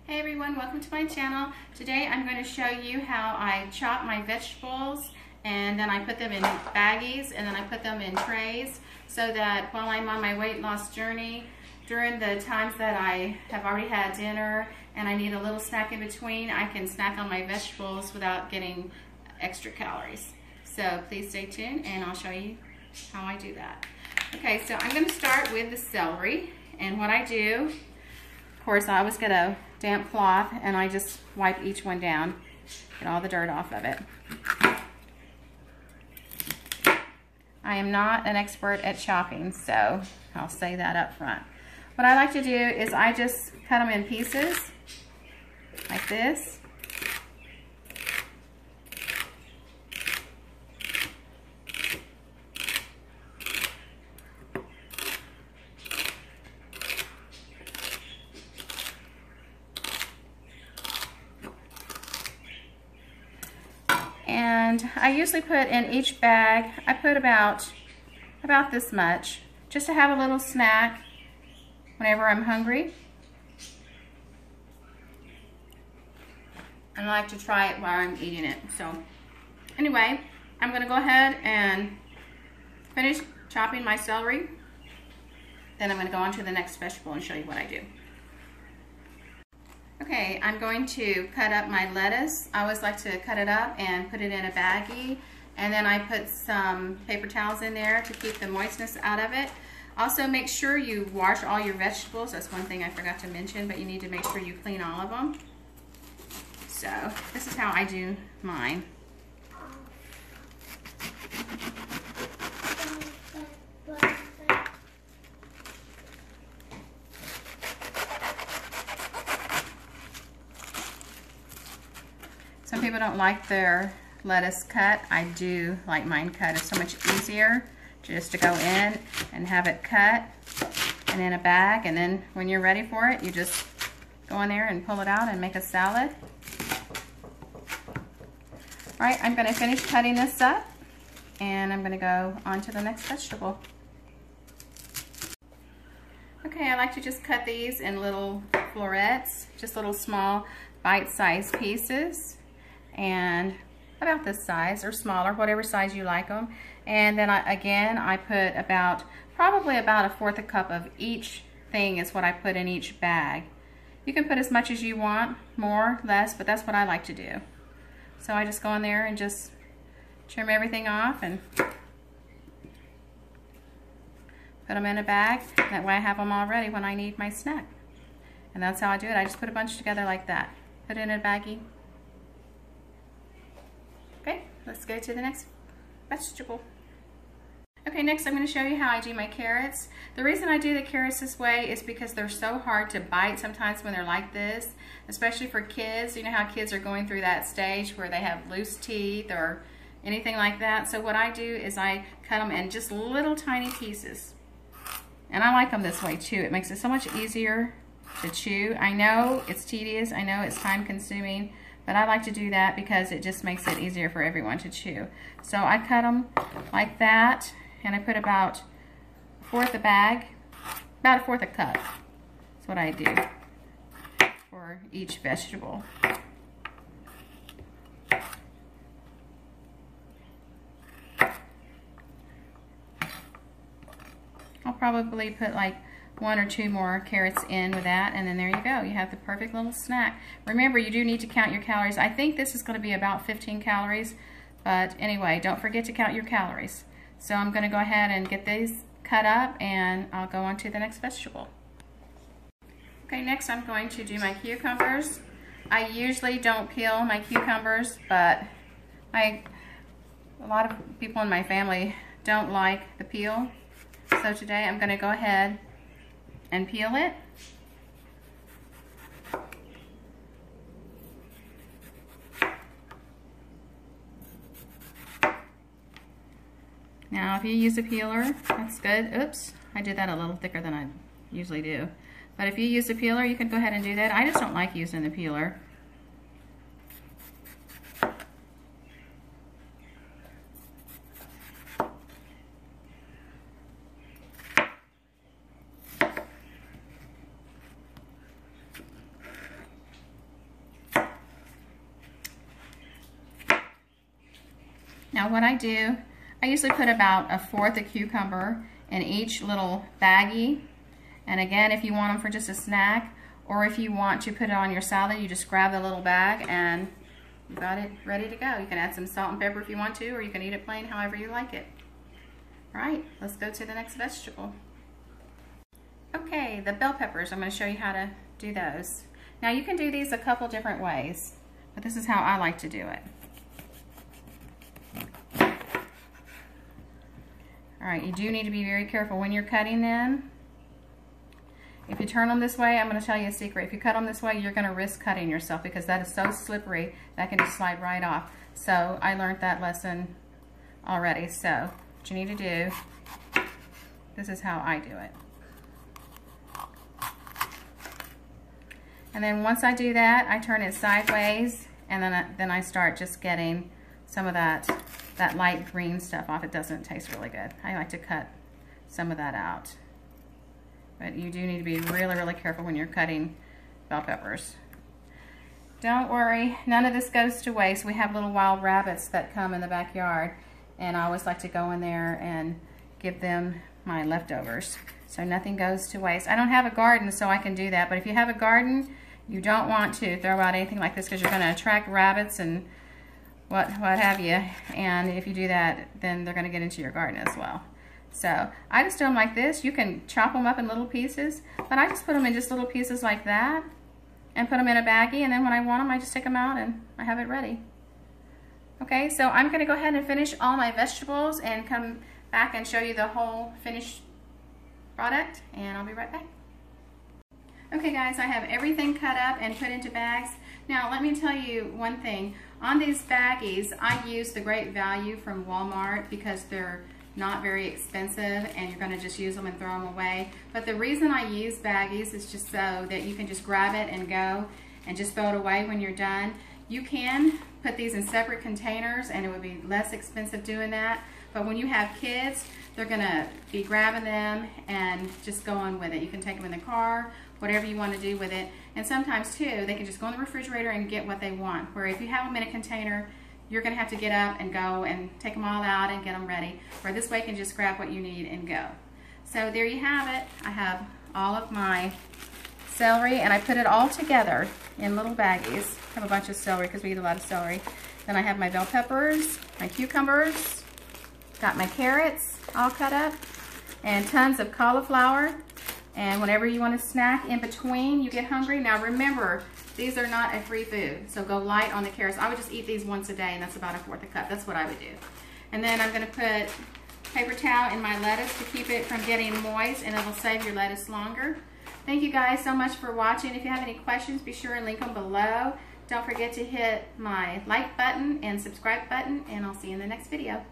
Hey everyone, welcome to my channel. Today I'm going to show you how I chop my vegetables and then I put them in baggies and then I put them in trays so that while I'm on my weight loss journey, during the times that I have already had dinner and I need a little snack in between, I can snack on my vegetables without getting extra calories. So please stay tuned and I'll show you how I do that. Okay, so I'm going to start with the celery, and what I do, of course, I always get a damp cloth and I just wipe each one down, get all the dirt off of it. I am not an expert at chopping, so I'll say that up front. What I like to do is I just cut them in pieces like this. And I usually put in each bag, I put about this much, just to have a little snack whenever I'm hungry. And I like to try it while I'm eating it. So anyway, I'm going to go ahead and finish chopping my celery. Then I'm going to go on to the next vegetable and show you what I do. Okay, I'm going to cut up my lettuce. I always like to cut it up and put it in a baggie, and then I put some paper towels in there to keep the moistness out of it. Also, make sure you wash all your vegetables. That's one thing I forgot to mention, but you need to make sure you clean all of them. So this is how I do mine. Some people don't like their lettuce cut. I do like mine cut. It's so much easier just to go in and have it cut and in a bag, and then when you're ready for it, you just go in there and pull it out and make a salad. All right, I'm going to finish cutting this up and I'm going to go on to the next vegetable. Okay, I like to just cut these in little florets, just little small bite-sized pieces, and about this size or smaller, whatever size you like them. And then I put probably about 1/4 cup of each thing is what I put in each bag. You can put as much as you want, more, less, but that's what I like to do. So I just go in there and just trim everything off and put them in a bag. That way I have them all ready when I need my snack. And that's how I do it. I just put a bunch together like that. Put it in a baggie. Okay, let's go to the next vegetable. Okay, next I'm going to show you how I do my carrots. The reason I do the carrots this way is because they're so hard to bite sometimes when they're like this, especially for kids. You know how kids are going through that stage where they have loose teeth or anything like that. So what I do is I cut them in just little tiny pieces. And I like them this way too. It makes it so much easier to chew. I know it's tedious, I know it's time consuming, but I like to do that because it just makes it easier for everyone to chew. So I cut them like that, and I put about 1/4 a bag, about 1/4 a cup. That's what I do for each vegetable. I'll probably put like 1 or 2 more carrots in with that, and then there you go. You have the perfect little snack. Remember, you do need to count your calories. I think this is going to be about 15 calories, but anyway, don't forget to count your calories. So I'm going to go ahead and get these cut up, and I'll go on to the next vegetable. Okay, next I'm going to do my cucumbers. I usually don't peel my cucumbers, but a lot of people in my family don't like the peel. So today I'm going to go ahead and peel it. Now if you use a peeler, that's good. Oops, I did that a little thicker than I usually do. But if you use a peeler, you can go ahead and do that. I just don't like using the peeler. Now what I do, I usually put about 1/4 of cucumber in each little baggie. And again, if you want them for just a snack, or if you want to put it on your salad, you just grab the little bag and you got it ready to go. You can add some salt and pepper if you want to, or you can eat it plain however you like it. All right, let's go to the next vegetable. Okay, the bell peppers, I'm going to show you how to do those. Now you can do these a couple different ways, but this is how I like to do it. All right, you do need to be very careful when you're cutting them. If you turn them this way, I'm going to tell you a secret. If you cut them this way, you're going to risk cutting yourself because that is so slippery that can just slide right off. So I learned that lesson already. So what you need to do, this is how I do it. And then once I do that, I turn it sideways, and then I start just getting some of that light green stuff off. It doesn't taste really good. I like to cut some of that out. But you do need to be really, really careful when you're cutting bell peppers. Don't worry, none of this goes to waste. We have little wild rabbits that come in the backyard, and I always like to go in there and give them my leftovers. So nothing goes to waste. I don't have a garden, so I can do that. But if you have a garden, you don't want to throw out anything like this because you're going to attract rabbits and what have you. And if you do that, then they're going to get into your garden as well. So I just do them like this. You can chop them up in little pieces, but I just put them in just little pieces like that and put them in a baggie, and then when I want them, I just take them out and I have it ready. Okay, so I'm going to go ahead and finish all my vegetables and come back and show you the whole finished product, and I'll be right back. Okay guys, I have everything cut up and put into bags. Now let me tell you one thing. On these baggies, I use the Great Value from Walmart because they're not very expensive and you're going to just use them and throw them away. But the reason I use baggies is just so that you can just grab it and go and just throw it away when you're done. You can put these in separate containers and it would be less expensive doing that. But when you have kids, they're going to be grabbing them and just going with it. You can take them in the car, whatever you want to do with it. And sometimes too, they can just go in the refrigerator and get what they want. Where if you have them in a container, you're going to have to get up and go and take them all out and get them ready. Where this way you can just grab what you need and go. So there you have it. I have all of my celery and I put it all together in little baggies. I have a bunch of celery because we eat a lot of celery. Then I have my bell peppers, my cucumbers, got my carrots all cut up, and tons of cauliflower. And whenever you want to snack in between, you get hungry. Now remember, these are not a free food, so go light on the carrots. I would just eat these once a day, and that's about 1/4 a cup. That's what I would do. And then I'm going to put paper towel in my lettuce to keep it from getting moist, and it'll save your lettuce longer. Thank you guys so much for watching. If you have any questions, be sure and link them below. Don't forget to hit my like button and subscribe button, and I'll see you in the next video.